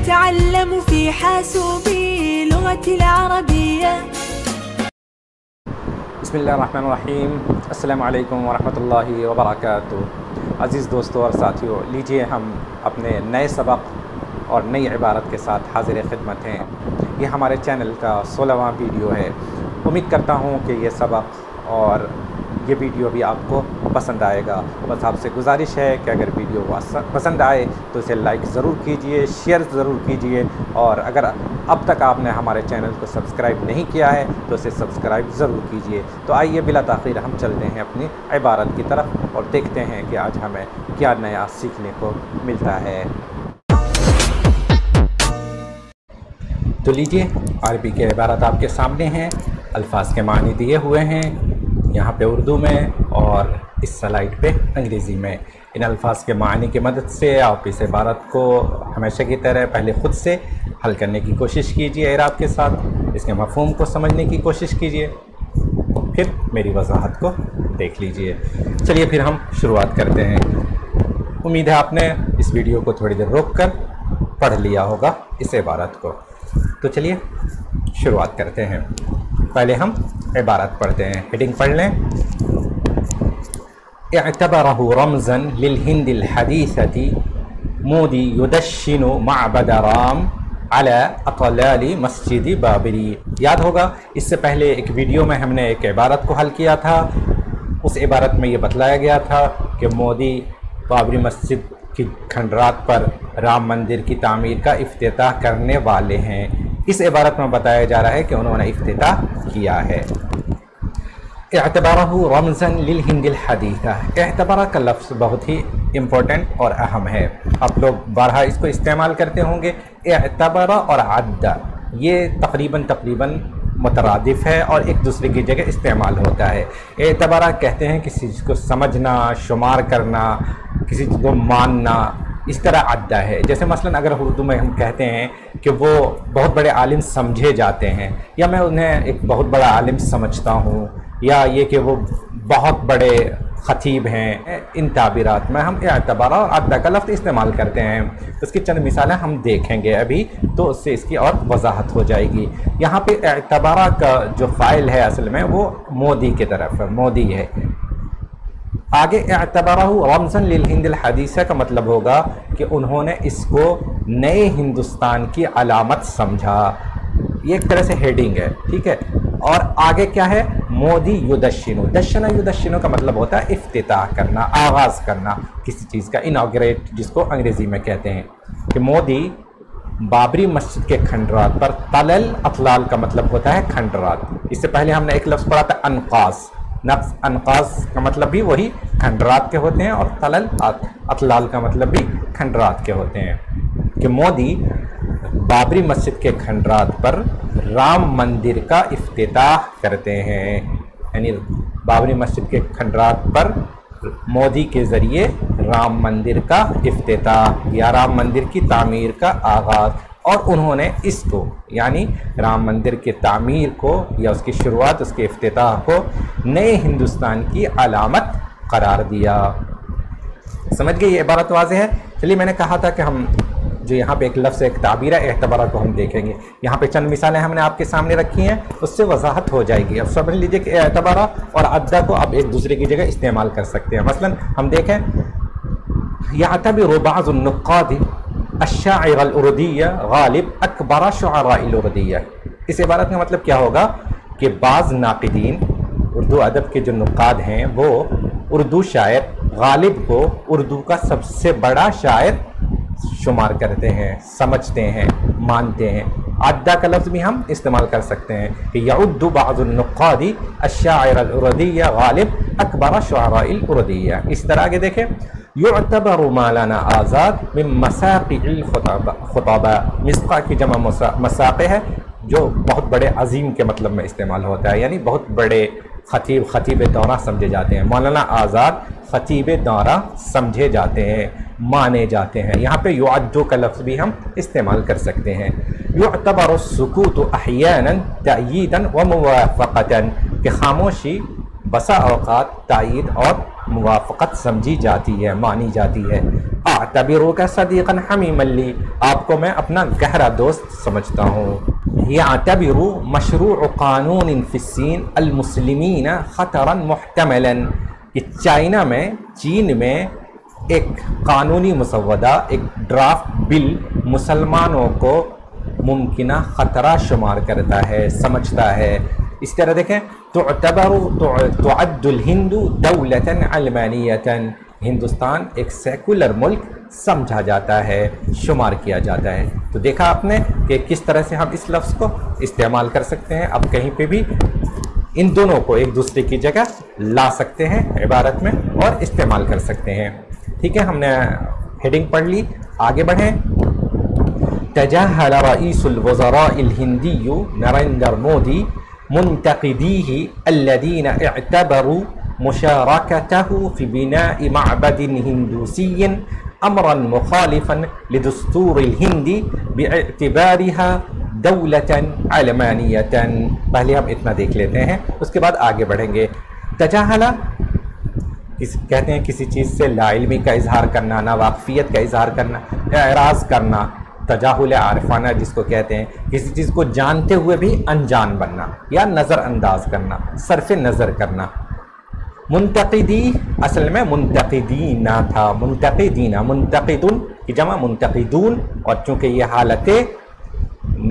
نتعلم في حاسوبي لغة العربية. بسم اللہ الرحمن الرحیم. السلام علیکم ورحمۃ اللہ وبرکاتہ. عزیز دوستو اور ساتھیوں، لیجئے ہم اپنے نئے سبق اور نئی عبارت کے ساتھ حاضر خدمت ہیں. یہ ہمارے چینل کا 16واں ویڈیو ہے. امید کرتا ہوں کہ یہ سبق اور یہ ویڈیو بھی آپ کو پسند آئے گا. بس آپ سے گزارش ہے کہ اگر ویڈیو پسند آئے تو اسے لائک ضرور کیجئے، شیئر ضرور کیجئے، اور اگر اب تک آپ نے ہمارے چینل کو سبسکرائب نہیں کیا ہے تو اسے سبسکرائب ضرور کیجئے. تو آئیے بلا تاخیر ہم چلتے ہیں اپنی عبارت کی طرف اور دیکھتے ہیں کہ آج ہمیں کیا نیا سیکھنے کو ملتا ہے. تو لیجئے عربی کے عبارت آپ کے سامنے ہیں. الفاظ کے معنی دیے ہوئے ہیں یہاں پہ اردو میں اور اس سلائڈ پہ انگریزی میں. ان الفاظ کے معنی کی مدد سے آپ اس عبارت کو ہمیشہ کی طرح پہلے خود سے حل کرنے کی کوشش کیجئے اعراب کے ساتھ، اس کے مفہوم کو سمجھنے کی کوشش کیجئے، پھر میری وضاحت کو دیکھ لیجئے. چلیے پھر ہم شروعات کرتے ہیں. امید ہے آپ نے اس ویڈیو کو تھوڑی دیر روک کر پڑھ لیا ہوگا اس عبارت کو. تو چلیے شروعات کرتے ہیں. پہلے ہم عبارت پڑھتے ہیں. ہیڈنگ پڑھ لیں. اعتبره رمزا للهند الحديثة مودي يدشن معبد رام على اطلال مسجد بابری. یاد ہوگا اس سے پہلے ایک ویڈیو میں ہم نے ایک عبارت کو حل کیا تھا. اس عبارت میں یہ بتلایا گیا تھا کہ مودی بابری مسجد کی کھنڈرات پر رام مندر کی تعمیر کا افتتاح کرنے والے ہیں. اس عبارت میں بتایا جا رہا ہے کہ انہوں نے افتتاح کیا ہے. اعتبارہ رمزا للہند الحدیثہ. اعتبارہ کا لفظ بہت ہی امپورٹنٹ اور اہم ہے. آپ لوگ بارہا اس کو استعمال کرتے ہوں گے. اعتبارہ اور عدہ یہ تقریباً مترادف ہے اور ایک دوسرے کی جگہ استعمال ہوتا ہے. اعتبارہ کہتے ہیں کسی چیز کو سمجھنا، شمار کرنا، کسی چیز کو ماننا. اس طرح عدہ ہے. جیسے مثلا اگر اردو میں ہم کہتے ہیں کہ وہ بہت بڑے عالم سمجھے جاتے ہیں، یا میں انہیں ایک بہت بڑا عالم سمجھتا ہوں، یا یہ کہ وہ بہت بڑے خطیب ہیں. ان تعبیرات میں ہم اعتبارہ اور عدہ کا لفظ استعمال کرتے ہیں. اس کی چند مثالیں ہم دیکھیں گے ابھی، تو اس سے اس کی اور وضاحت ہو جائے گی. یہاں پہ اعتبارہ کا جو فاعل ہے اصل میں وہ مودی کی طرف ہے، مودی ہے. آگے اعتبارہ رمزا للہند الحدیثہ کا مطلب ہوگا کہ انہوں نے اس کو نئے ہندوستان کی علامت سمجھا. یہ ایک طرح سے ہیڈنگ ہے، ٹھیک ہے. اور آگے کیا ہے؟ مودی یدشنو. دشنا یدشنو کا مطلب ہوتا ہے افتتاح کرنا، آغاز کرنا کسی چیز کا، اناگریٹ جس کو انگریزی میں کہتے ہیں. کہ مودی بابری مسجد کے کھنڈرات پر، تلل اطلال کا مطلب ہوتا ہے کھنڈرات. اس سے پہلے ہم نے ایک لفظ پڑھا تھا انقاص. نفس انقاص کا مطلب بھی وہی کھنڈرات کے ہوتے ہیں، اور تلل اطلال کا مطلب بھی کھنڈرات کے ہوتے ہیں. کہ مودی بابری مسجد کے کھنڈرات پر رام مندر کا افتتاح کرتے ہیں. یعنی بابری مسجد کے کھنڈرات پر مودی کے ذریعے رام مندر کا افتتاح یا رام مندر کی تعمیر کا آغاز، اور انہوں نے اس کو یعنی رام مندر کے تعمیر کو یا اس کی شروعات، اس کے افتتاح کو نئے ہندوستان کی علامت قرار دیا. سمجھ گئے؟ یہ عبارت واضح ہے. چلیے میں نے کہا تھا کہ ہم جو یہاں پہ ایک لفظ ایک تعبیر ہے اعتبارہ کو ہم دیکھیں گے. یہاں پہ چند مثالیں ہم نے آپ کے سامنے رکھی ہیں، اس سے وضاحت ہو جائے گی. اب سمجھ لیجئے کہ اعتبارہ اور عدہ کو آپ ایک دوسرے کی جگہ استعمال کر سکتے ہیں. مثلا ہم دیکھیں، یعتبر بعض النقاد الشاعر الاردی غالب اکبر شعراء الاردیہ. اس عبارت کا مطلب کیا ہوگا کہ بعض ناقدین، اردو ادب کے جو نقاد ہیں، وہ اردو شاعر غالب کو اردو کا سب سے بڑا شاعر شمار کرتے ہیں، سمجھتے ہیں، مانتے ہیں. عدہ کا لفظ بھی ہم استعمال کر سکتے ہیں کہ یعد بعض النقاد الشاعر الاردی غالب اکبر شعراء الاردیہ. اس طرح آگے دیکھیں، یعتبر مولانا آزاد من مساقع الخطابہ. مسقع کی جمع مساقع ہے، جو بہت بڑے عظیم کے مطلب میں استعمال ہوتا ہے، یعنی بہت بڑے خطیب دورہ سمجھے جاتے ہیں. مولانا آزاد خطیب دورہ سمجھے جاتے ہیں، مانے جاتے ہیں. یہاں پہ یعد کا لفظ بھی ہم استعمال کر سکتے ہیں. یعتبر السکوت احیانا تأییدا وموافقتا. کہ خاموشی بسا اوقات تائید اور موافقت سمجھی جاتی ہے، مانی جاتی ہے. اعتبروک صدیقا حمیما لی، آپ کو میں اپنا گہرا دوست سمجھتا ہوں۔ یعتبر مشروع قانون فی الصین المسلمین خطرا محتملا، کہ چائنا میں، چین میں ایک قانونی مسودہ، ایک ڈرافٹ بل مسلمانوں کو ممکنہ خطرہ شمار کرتا ہے، سمجھتا ہے۔ اس طرح دیکھیں، تعد الہند دولتا علمانیتا، ہندوستان ایک سیکولر ملک سمجھا جاتا ہے، شمار کیا جاتا ہے۔ تو دیکھا آپ نے کہ کس طرح سے ہم اس لفظ کو استعمال کر سکتے ہیں، اب کہیں پہ بھی ان دونوں کو ایک دوسرے کی جگہ لا سکتے ہیں عبارت میں اور استعمال کر سکتے ہیں۔ ٹھیک ہے، ہم نے ہیڈنگ پڑھ لی، آگے بڑھیں۔ تجاہل رئیس الوزراء الہندی نریندر مودی منتقدیہ الذین اعتبروا مشارکته في بناء معبد هندوسي امرا مخالفا لدستور الهند باعتبارها دولة علمانية۔ پہلے ہم اتنا دیکھ لیتے ہیں، اس کے بعد آگے بڑھیں گے۔ تجاہلا کہتے ہیں کسی چیز سے لا علمی کا اظہار کرنا، ناواقفیت کا اظہار کرنا، اعراض کرنا، تجاہل عارفانہ جس کو کہتے ہیں، کسی چیز کو جانتے ہوئے بھی انجان بننا یا نظر انداز کرنا، صرف نظر کرنا۔ منتقدی اصل میں منتقدین تھا، منتقدین، منتقدن کی جمع منتقدون، اور چونکہ یہ حالت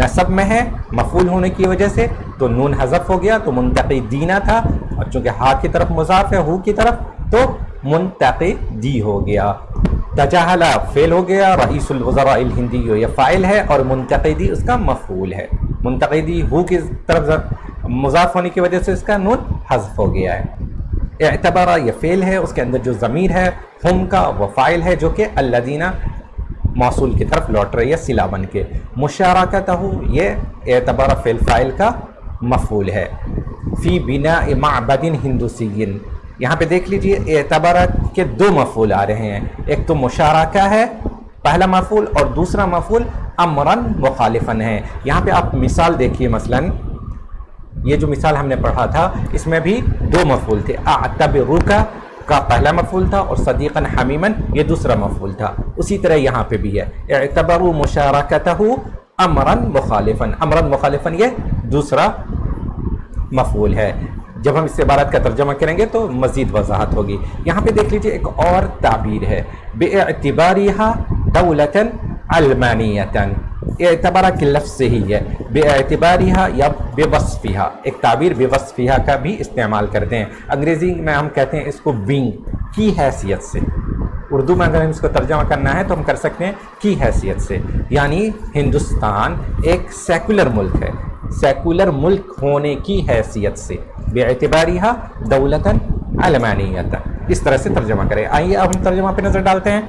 نصب میں ہے مفعول ہونے کی وجہ سے تو نون حذف ہو گیا، تو منتقدین تھا، اور چونکہ ہا کی طرف مضاف ہے، ہو کی طرف، تو منتقدی ہو گیا۔ تجاہلا فعل ہو گیا، رئیس الوزراء الہندی یہ فاعل ہے، اور منتقدی اس کا مفعول ہے۔ منتقدی ہو کی طرف مضاف ہونے کی وجہ سے اس کا نون حذف ہو گیا ہے۔ اعتبارہ یہ فعل ہے، اس کے اندر جو ضمیر ہے ہم کا وہ فاعل ہے، جو کہ الذین موصول کی طرف لوٹ رہی ہے صلہ بن کے۔ مشارکتہ یہ اعتبارہ فعل فاعل کا مفعول ہے۔ فی بناء معبد ہندوسی، یہاں پہ دیکھ لیجئے اعتبارہ کے دو مفعول آ رہے ہیں، ایک تو مشارکہ ہے پہلا مفعول، اور دوسرا مفعول امرن مخالفن ہے۔ یہاں پہ آپ مثال دیکھیے، مثلاً یہ جو مثال ہم نے پڑھا تھا اس میں بھی دو مفعول تھے، اعتبروک کا پہلا مفعول تھا اور صدیقا حمیما یہ دوسرا مفعول تھا، اسی طرح یہاں پہ بھی ہے اعتبروا مشارکتہ امرا مخالفا، امرا مخالفا یہ دوسرا مفعول ہے۔ جب ہم اس عبارت کا ترجمہ کریں گے تو مزید وضاحت ہوگی۔ یہاں پہ دیکھ لیجئے ایک اور تعبیر ہے، باعتبارها دولة علمانیة، اعتبارہ کے لفظ سے ہی ہے، باعتبارها یا بوصفها، ایک تعبیر بوصفها کا بھی استعمال کرتے ہیں۔ انگریزی میں ہم کہتے ہیں اس کو بینگ، کی حیثیت سے۔ اردو میں اگر ہم اس کو ترجمہ کرنا ہے تو ہم کر سکتے ہیں کی حیثیت سے، یعنی ہندوستان ایک سیکولر ملک ہے، سیکولر ملک ہونے کی حیثیت سے، باعتبارها دولة علمانیة، اس طرح سے ترجمہ کریں۔ آئیے اب ہم ترجمہ پہ نظر ڈالتے ہیں۔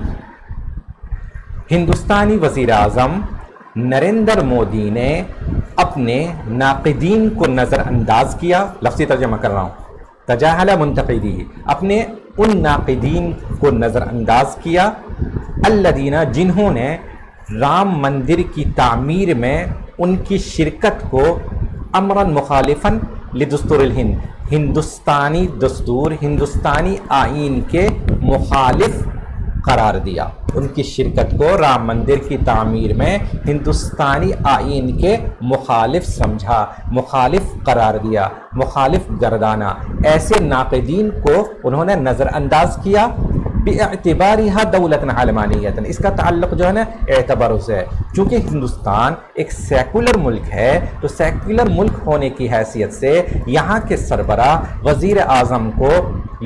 ہندوستانی وزیر اعظم نریندر مودی نے اپنے ناقدین کو نظر انداز کیا، لفظی ترجمہ کر رہا ہوں، تجاہل منتقدی، اپنے ان ناقدین کو نظر انداز کیا، الذین جنہوں نے رام مندر کی تعمیر میں ان کی شرکت کو امراً مخالفاً لدستور الہند، ہندوستانی دستور، ہندوستانی آئین کے مخالف قرار دیا، ان کی شرکت کو رام مندر کی تعمیر میں ہندوستانی آئین کے مخالف سمجھا، مخالف قرار دیا، مخالف گردانا۔ ایسے ناقدین کو انہوں نے نظر انداز کیا، باعتبارها دولة علمانیة، اس کا تعلق جو ہے نا اعتبار سے ہے، چونکہ ہندوستان ایک سیکولر ملک ہے تو سیکولر ملک ہونے کی حیثیت سے یہاں کے سربراہ وزیر اعظم کو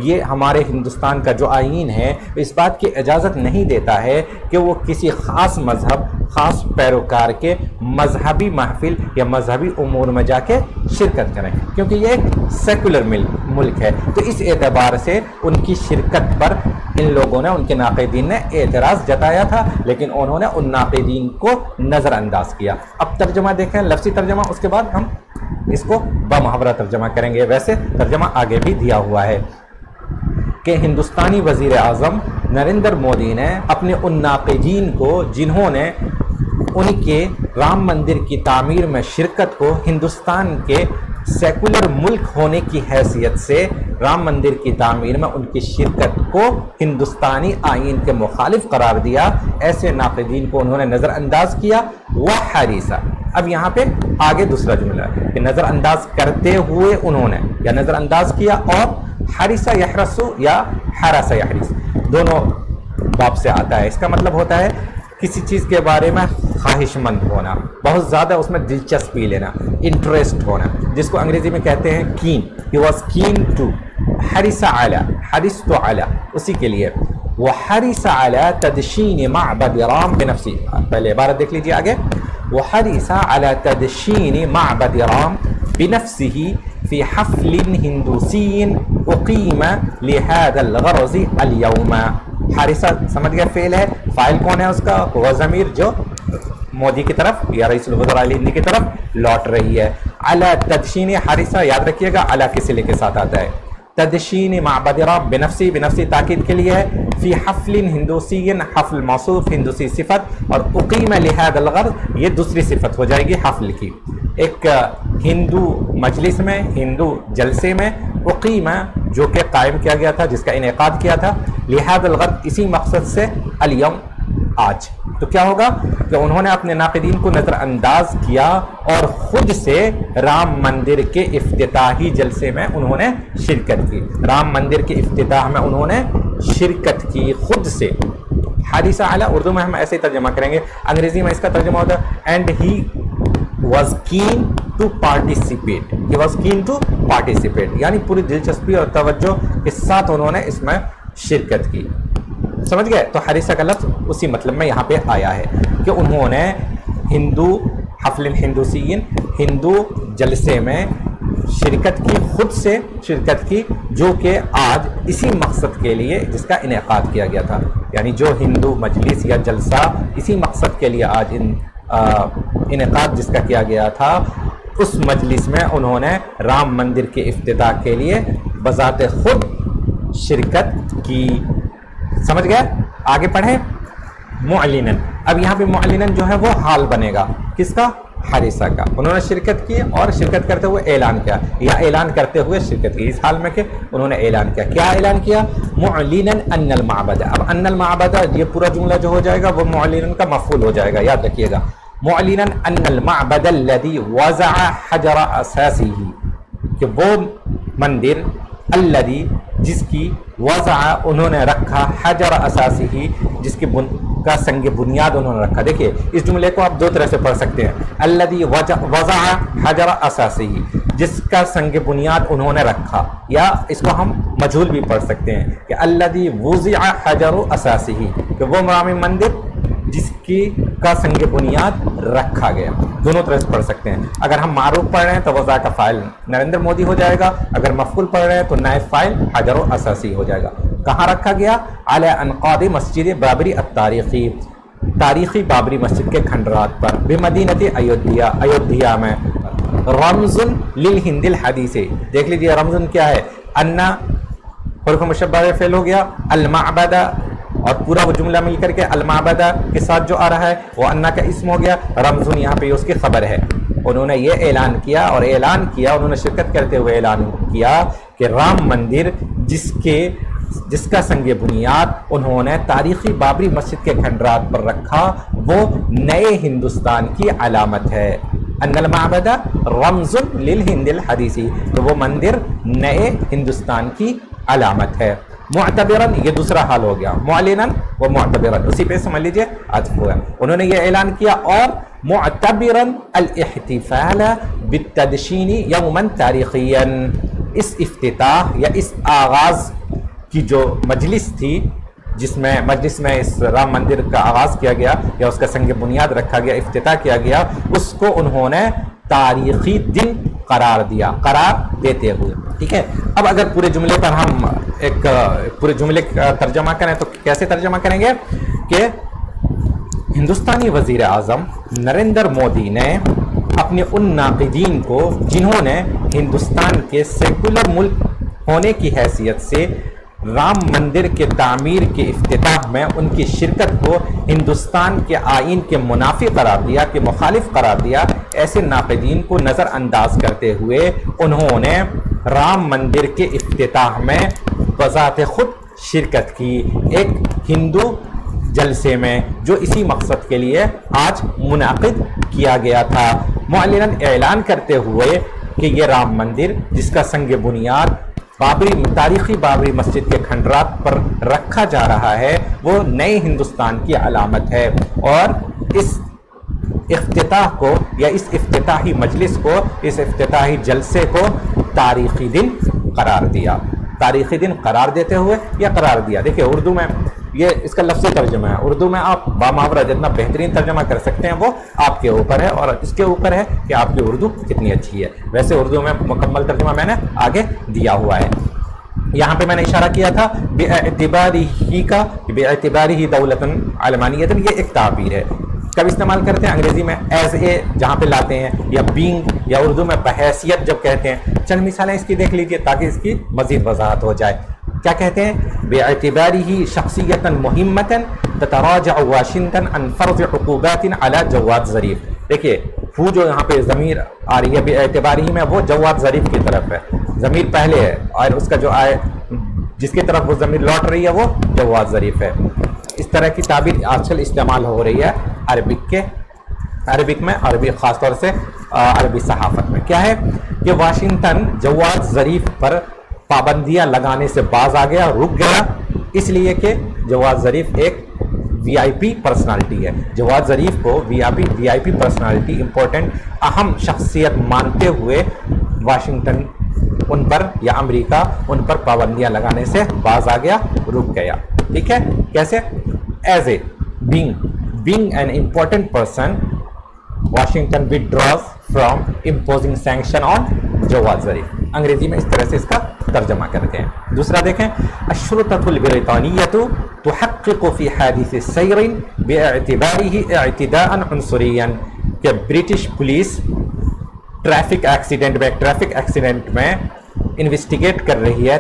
یہ ہمارے ہندوستان کا جو آئین ہے اس بات کی اجازت نہیں دیتا ہے کہ وہ کسی خاص مذہب، خاص پیروکار کے مذہبی محفل یا مذہبی امور میں جا کے شرکت کریں، کیونکہ یہ ایک سیکولر ملک ہے۔ تو اس اعتبار سے ان کی شرکت پر ان لوگوں نے، ان کے ناقدین نے اعتراض جتایا تھا، لیکن انہوں نے ان ناقدین کو نظر انداز کیا۔ اب ترجمہ دیکھیں، لفظی ترجمہ، اس کے بعد ہم اس کو بامحاورہ ترجمہ کریں گے۔ ویسے ترجمہ آگے بھی دیا ہوا ہے کہ ہندوستانی وزیر اعظم نریندر مودی نے اپنے ان ناقدین کو جنہوں نے ان کے رام مندر کی تعمیر میں شرکت کو ہندوستان کے سیکولر ملک ہونے کی حیثیت سے رام مندر کی تعمیر میں ان کی شرکت کو ہندوستانی آئین کے مخالف قرار دیا، ایسے ناقدین کو انہوں نے نظر انداز کیا۔ وحریسا، اب یہاں پہ آگے دوسرا جملہ ہے کہ نظر انداز کرتے ہوئے انہوں نے یا نظر انداز کیا، اور حریسا یحرسو یا حراسا یحرس دونوں باب سے آتا ہے۔ اس کا مطلب ہوتا ہے کسی چیز کے بارے میں خواہش مند ہونا، بہت زیادہ اس میں دلچسپی لینا، انٹرسٹ ہونا، جس کو انگریزی میں کہتے ہیں can. He was can to, Haris Ali, Haris تو علی، اسی کے لیے وحرس علی تدشین معبد رام بنفسی۔ پہلے عبارت دیکھ لیجیے آگے، وحرس علی تدشین معبد رام بنفسه في حفل هندوسي أقيم لهذا الغرض اليوم۔ حارثہ سمجھ گیا فعل ہے، فاعل کون ہے اس کا؟ وہ ضمیر جو مودی کی طرف یا رئیس الوزراء ہندی کی طرف لوٹ رہی ہے۔ علی تدشین، حارثہ یاد رکھیے گا علی کے صلے کے ساتھ آتا ہے۔ تدشین معبد رام بنفسی، بنفسی تاکید کے لیے ہے۔ فی حفل ہندوسی، حفل موصوف، ہندوسی صفت، اور اقیم لہذا الغرض یہ دوسری صفت ہو جائے گی حفل کی۔ ایک ہندو مجلس میں، ہندو جلسے میں، اقیم جو کہ قائم کیا گیا تھا، جس کا انعقاد کیا تھا، لہذا الغرض اسی مقصد سے، الیوم آج۔ تو کیا ہوگا کہ انہوں نے اپنے ناقدین کو نظر انداز کیا اور خود سے رام مندر کے افتتاحی جلسے میں انہوں نے شرکت کی۔ رام مندر کے افتتاح میں انہوں نے شرکت کی خود سے۔ حارثہ علی اردو میں ہم ایسے ہی ترجمہ کریں گے، انگریزی میں اس کا ترجمہ ہوتا ہے and he was keen to participate، he was keen to participate، یعنی پوری دلچسپی اور توجہ کے ساتھ انہوں نے اس میں شرکت کی۔ سمجھ گئے؟ تو حارثہ کا لفظ اسی مطلب میں یہاں پہ آیا ہے کہ انہوں نے ہندو حفل ہندوسین، ہندو جلسے میں شرکت کی، خود سے شرکت کی، جو کہ آج اسی مقصد کے لیے جس کا انعقاد کیا گیا تھا، یعنی جو ہندو مجلس یا جلسہ اسی مقصد کے لیے آج انعقاد جس کا کیا گیا تھا، اس مجلس میں انہوں نے رام مندر کے افتتاح کے لیے بذات خود شرکت کی۔ سمجھ گئے؟ آگے پڑھیں۔ معلناً، اب یہاں پہ معلناً جو ہے وہ حال بنے گا، کس کا؟ حارثہ کا۔ انہوں نے شرکت کی اور شرکت کرتے ہوئے اعلان کیا، یا اعلان کرتے ہوئے شرکت کی، اس حال میں کہ انہوں نے اعلان کیا۔ کیا اعلان کیا؟ معلناً ان المعبد، اب ان المعبد یہ پورا جملہ جو ہو جائے گا وہ معلناً کا مفعول ہو جائے گا، یاد رکھیے گا۔ معلناً ان المعبد الذي وضع حجر اساسه، کہ وہ مندر الذي جس کی وضع انہوں نے رکھا، حجر اساسه جس کی کا سنگ بنیاد انہوں نے رکھا۔ دیکھیے اس جملے کو آپ دو طرح سے پڑھ سکتے ہیں، الذي وضع حجر اساسه جس کا سنگ بنیاد انہوں نے رکھا، یا اس کو ہم مجہول بھی پڑھ سکتے ہیں کہ الذي وضع حجر اساسه، کہ وہ رام مندر جس کی کا سنگ بنیاد رکھا گیا۔ دونوں طرح سے پڑھ سکتے ہیں۔ اگر ہم معروف پڑھ رہے ہیں تو وضع کا فاعل نریندر مودی ہو جائے گا، اگر مفعول پڑھ رہے ہیں تو نائب فاعل حجر اساسی ہو جائے گا۔ کہاں رکھا گیا؟ علی انقاض مسجد بابری التاریخی، تاریخی بابری مسجد کے کھنڈرات پر، بمدینہ ایودھیا میں۔ رمز للہند الحدیث، دیکھ لیجیے رمز کیا ہے؟ انا حرف مشبہ فعل ہو گیا، المعبد، اور پورا وہ جملہ مل کر کے المعبد کے ساتھ جو آ رہا ہے وہ انا کا اسم ہو گیا، رمزن یہاں پہ اس کی خبر ہے۔ انہوں نے یہ اعلان کیا، اور اعلان کیا انہوں نے شرکت کرتے ہوئے اعلان کیا کہ رام مندر جس کا سنگ بنیاد انہوں نے تاریخی بابری مسجد کے کھنڈرات پر رکھا، وہ نئے ہندوستان کی علامت ہے۔ ان المعبد رمز للہند الحدیثی، تو وہ مندر نئے ہندوستان کی علامت ہے۔ معتبراً یہ دوسرا حال ہو گیا، معلناً و معتبراً اسی پہ سمجھ لیجئے عطف ہوا۔ انہوں نے یہ اعلان کیا، اور معتبراً الاحتفال بالتدشین یوما تاریخیا، اس افتتاح یا اس آغاز کی جو مجلس تھی، جس میں مجلس میں اس رام مندر کا آغاز کیا گیا یا اس کا سنگ بنیاد رکھا گیا، افتتاح کیا گیا، اس کو انہوں نے تاریخی دن قرار دیا، قرار دیتے ہوئے۔ ٹھیک ہے، اب اگر پورے جملے پر ہم ایک پورے جملے کا ترجمہ کریں تو کیسے ترجمہ کریں گے کہ ہندوستانی وزیر اعظم نریندر مودی نے اپنے ان ناقدین کو جنہوں نے ہندوستان کے سیکولر ملک ہونے کی حیثیت سے رام مندر کے تعمیر کے افتتاح میں ان کی شرکت کو ہندوستان کے آئین کے منافی قرار دیا، کہ مخالف قرار دیا، ایسے ناقدین کو نظر انداز کرتے ہوئے انہوں نے رام مندر کے افتتاح میں بذات خود شرکت کی ایک ہندو جلسے میں جو اسی مقصد کے لیے آج منعقد کیا گیا تھا، معلناً اعلان کرتے ہوئے کہ یہ رام مندر جس کا سنگ بنیاد تاریخی بابری مسجد کے کھنڈرات پر رکھا جا رہا ہے وہ نئے ہندوستان کی علامت ہے، اور اس افتتاح کو یا اس افتتاحی مجلس کو، اس افتتاحی جلسے کو تاریخی دن قرار دیا۔ تاریخی دن قرار دیتے ہوئے یا قرار دیا، دیکھیں اردو میں یہ اس کا لفظی ترجمہ ہے، اردو میں آپ بامحاورہ جتنا بہترین ترجمہ کر سکتے ہیں وہ آپ کے اوپر ہے، اور اس کے اوپر ہے کہ آپ کی اردو کتنی اچھی ہے۔ ویسے اردو میں مکمل ترجمہ میں نے آگے دیا ہوا ہے۔ یہاں پہ میں نے اشارہ کیا تھا بِاعْتِبَارِهِ دَوْلَةً عَلْمَانِيَّةً، یہ ایک تعبیر ہے، کب استعمال کرتے ہیں انگریزی میں ایز اے جہاں پہ لاتے ہیں، یا بینگ، یا اردو میں بحیثیت جب کہتے ہیں۔ چند مثالیں اس کی دیکھ لیجئے تاکہ اس کی مزید وضاحت ہو جائے۔ کیا کہتے ہیں؟ بِاعْتِبَارِهِ شَخْصِيَّةً مُهِمَّةً تَتَرَاجَعُ وَاشِنْگْٹَنَ عَنْ فَرْضِ عُقُوبَاتٍ عَلَى جواد ظریف۔ دیکھیے ہو جو یہاں پہ ضمیر آ رہی ہے بِاعْتِبَارِهِ میں، وہ جواد ظریف کی طرف ہے، ضمیر پہلے ہے، اور اس کا جو آئے جس کی طرف وہ ضمیر لوٹ رہی ہے وہ جواد ظریف ہے۔ اس طرح کی تعبیر آج کل استعمال ہو رہی ہے عربک میں، عربی خاص طور سے عربی صحافت میں۔ کیا ہے کہ واشنگٹن جواد ظریف پر پابندیاں لگانے سے باز آ گیا، رک گیا، اس لیے کہ جواد ظریف ایک وی آئی پی پرسنالٹی ہے۔ جواد ظریف کو وی آئی پی پرسنالٹی، امپورٹنٹ اہم شخصیت مانتے ہوئے واشنگٹن ان پر یا امریکہ ان پر پابندیاں لگانے سے باز آ گیا، رک گیا۔ ٹھیک ہے، کیسے؟ As a being an important person, Washington withdraws from imposing sanction on Javad Zarif. انگریزی میں اس طرح سے اس کا ترجمہ کرتے ہیں۔ دوسرا دیکھیں، الشرطة البريطانية تحقق في حادث سير باعتباره اعتداء عنصريا، کہ برٹش پولیس ٹریفک ایکسیڈنٹ میں انویسٹیگیٹ کر رہی ہے،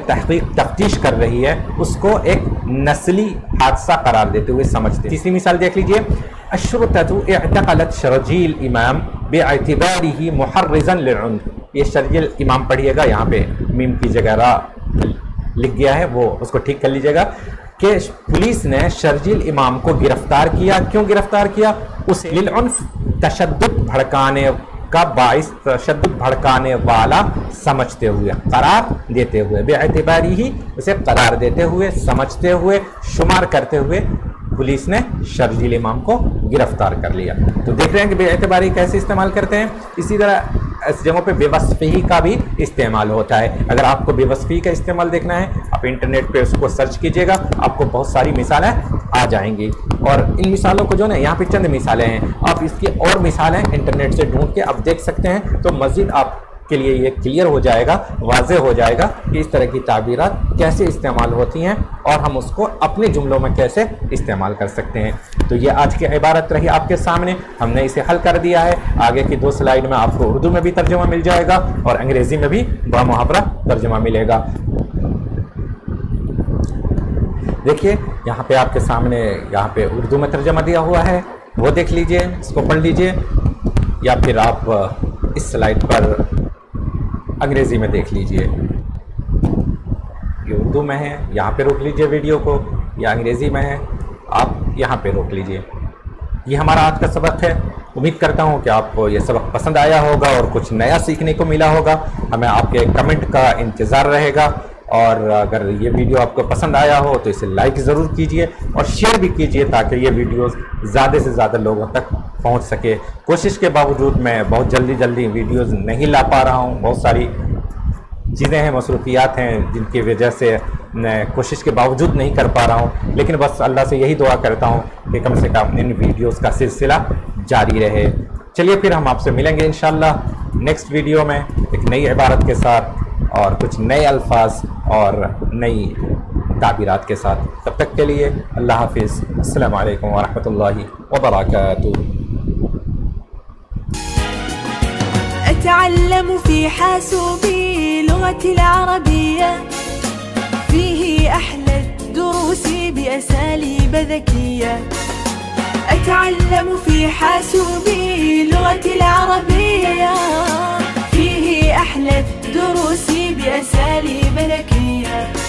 تفتیش کر رہی ہے، اس کو ایک نسلی حادثہ قرار دیتے ہوئے سمجھتے ہیں۔ تیسری مثال دیکھ لیجئے، الشرطة اعتقلت شرجیل امام باعتباره محرزا للعنف۔ یہ شرجیل امام پڑھیے گا، یہاں پہ میم کی جگہ را لکھ گیا ہے، وہ اس کو ٹھیک کر لیجئے گا، کہ پولیس نے شرجیل امام کو گرفتار کیا۔ کیوں گرفتار کیا؟ اسے للعنف، تشدد بھڑکانے کا باعث، تشدد بھڑکانے والا سمجھتے ہوئے، قرار دیتے ہوئے، بے اعتباری ہی اسے قرار دیتے ہوئے، سمجھتے ہوئے، شمار کرتے ہوئے پولیس نے شرجیل امام کو گرفتار کر لیا۔ تو دیکھ رہے ہیں کہ بے اعتباری کیسے استعمال کرتے ہیں۔ اسی طرح اس جگہوں پہ بے وصفی کا بھی استعمال ہوتا ہے۔ اگر آپ کو بے وصفی کا استعمال دیکھنا ہے، آپ انٹرنیٹ پہ اس کو سرچ کیجئے گا، آپ کو بہت ساری مثالیں آ جائیں گی، اور ان مثالوں کو جو نا، یہاں پہ چند مثالیں ہیں، آپ اس کی اور مثالیں انٹرنیٹ سے ڈھونڈ کے آپ دیکھ سکتے ہیں، تو مزید آپ کے لیے یہ کلیئر ہو جائے گا، واضح ہو جائے گا کہ اس طرح کی تعبیرات کیسے استعمال ہوتی ہیں اور ہم اس کو اپنے جملوں میں کیسے استعمال کر سکتے ہیں۔ تو یہ آج کی عبارت رہی آپ کے سامنے، ہم نے اسے حل کر دیا ہے۔ آگے کی 2 سلائیڈ میں آپ کو اردو میں بھی ترجمہ مل جائے گا اور انگریزی میں بھی بامحاورہ ترجمہ ملے گا۔ دیکھیے یہاں پہ آپ کے سامنے، یہاں پہ اردو میں ترجمہ دیا ہوا ہے، وہ دیکھ لیجئے، اس کو پڑھ لیجئے، یا پھر آپ اس سلائیڈ پر انگریزی میں دیکھ لیجئے۔ یہ اردو میں ہے، یہاں پہ روک لیجئے ویڈیو کو، یا انگریزی میں ہے، آپ یہاں پہ روک لیجئے۔ یہ ہمارا آج کا سبق ہے۔ امید کرتا ہوں کہ آپ کو یہ سبق پسند آیا ہوگا اور کچھ نیا سیکھنے کو ملا ہوگا۔ ہمیں آپ کے کمنٹ کا انتظار رہے گا، اور اگر یہ ویڈیو آپ کو پسند آیا ہو تو اسے لائک ضرور کیجئے اور شیئر بھی کیجئے تاکہ یہ ویڈیوز زیادہ سے زیادہ لوگوں تک پہنچ سکے۔ کوشش کے باوجود میں بہت جلدی ویڈیوز نہیں لا پا رہا ہوں، بہت ساری چیزیں ہیں، مصروفیات ہیں، جن کی وجہ سے میں کوشش کے باوجود نہیں کر پا رہا ہوں، لیکن بس اللہ سے یہی دعا کرتا ہوں کہ کم سے کم ان ویڈیوز کا سلسلہ جاری رہے۔ چلیے پھر ہم آپ سے ملیں گے انشاءاللہ نیکسٹ ویڈیو میں ایک نئی عبارت کے ساتھ اور کچھ نئے الفاظ اور نئی تعبیرات کے ساتھ۔ تب تک کے لیے اللہ حافظ، السلام علیکم ورحمۃ اللہ وبرکاتہ۔ أتعلم في حاسوبي لغتي العربية، فيه أحلى الدروس بأساليب ذكية. أتعلم في حاسوبي لغتي العربية، فيه أحلى الدروس بأساليب ذكية.